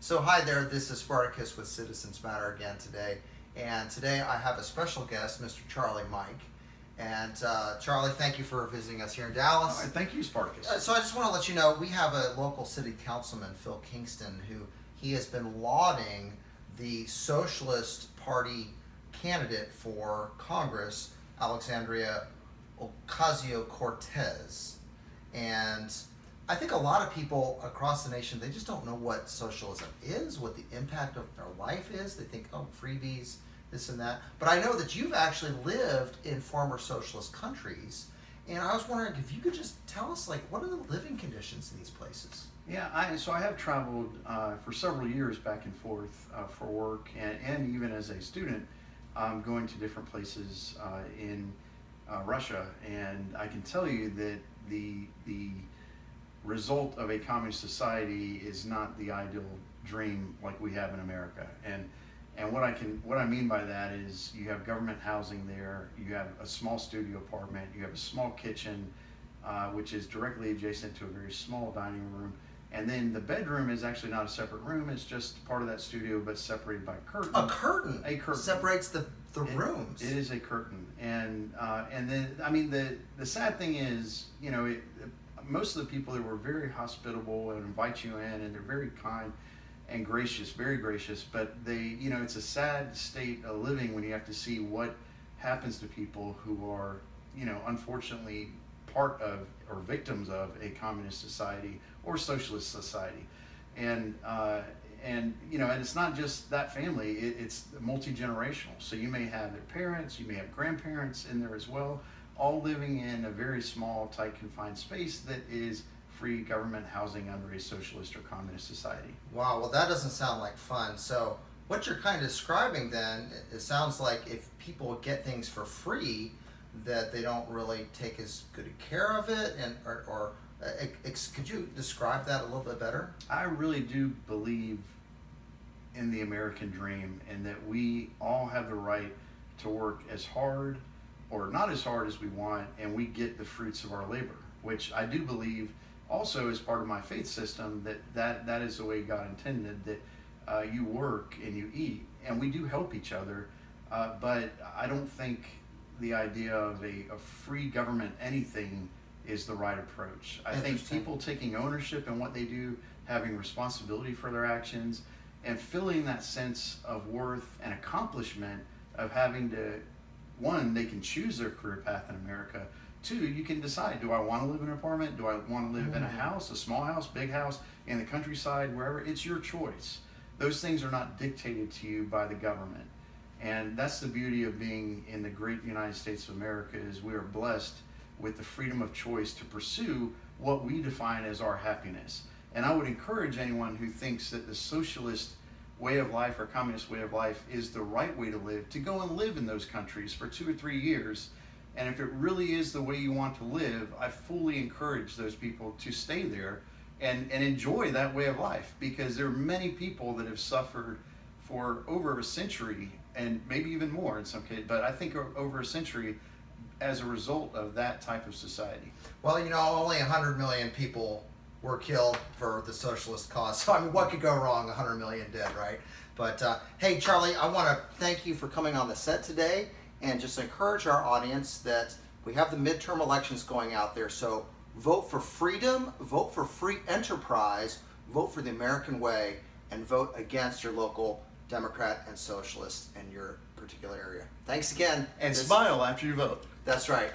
So hi there, this is Spartacus with Citizens Matter again today. And today I have a special guest, Mr. Charlie Mike. And Charlie, thank you for visiting us here in Dallas. All right, thank you, Spartacus. So I just want to let you know, we have a local city councilman, Phil Kingston, who he has been lauding the Socialist Party candidate for Congress, Alexandria Ocasio-Cortez. And I think a lot of people across the nation, they just don't know what socialism is, what the impact of their life is. They think, oh, freebies, this and that. But I know that you've actually lived in former socialist countries, and I was wondering if you could just tell us, like, what are the living conditions in these places? Yeah, so I have traveled for several years back and forth for work and even as a student, going to different places in Russia, and I can tell you that the result of a communist society is not the ideal dream like we have in America. And what I mean by that is you have government housing there, you have a small studio apartment, you have a small kitchen, which is directly adjacent to a very small dining room. And then the bedroom is actually not a separate room, it's just part of that studio but separated by a curtain. A curtain? A curtain. Separates the rooms. It is a curtain. And then, I mean, the sad thing is, you know, most of the people there were very hospitable and invite you in, and they're very kind and gracious, very gracious, but they, you know, it's a sad state of living when you have to see what happens to people who are, you know, unfortunately part of or victims of a communist society or socialist society. And you know, and it's not just that family, it's multi-generational. So you may have their parents, you may have grandparents in there as well, all living in a very small, tight, confined space that is free government housing under a socialist or communist society. Wow, well that doesn't sound like fun. So what you're kind of describing then, it sounds like if people get things for free, that they don't really take as good care of it, and could you describe that a little bit better? I really do believe in the American dream, and that we all have the right to work as hard or not as hard as we want, and we get the fruits of our labor, which I do believe also is part of my faith system, that is the way God intended, that you work and you eat, and we do help each other, but I don't think the idea of a free government anything is the right approach. I think people taking ownership in what they do, having responsibility for their actions, and feeling that sense of worth and accomplishment of having to, one, they can choose their career path in America. Two, you can decide, do I want to live in an apartment? Do I want to live in a house, a small house, big house, in the countryside, wherever? It's your choice. Those things are not dictated to you by the government. And that's the beauty of being in the great United States of America, is we are blessed with the freedom of choice to pursue what we define as our happiness. And I would encourage anyone who thinks that the socialist way of life or communist way of life is the right way to live, to go and live in those countries for 2 or 3 years. And if it really is the way you want to live, I fully encourage those people to stay there and enjoy that way of life, because there are many people that have suffered for over a century, and maybe even more in some cases, but I think over a century as a result of that type of society. Well, you know, only 100 million people were killed for the socialist cause. So, I mean, what could go wrong? 100 million dead, right? But, hey, Charlie, I want to thank you for coming on the set today, and just encourage our audience that we have the midterm elections going out there. So vote for freedom, vote for free enterprise, vote for the American way, and vote against your local Democrat and socialist in your particular area. Thanks again. And smile after you vote. That's right.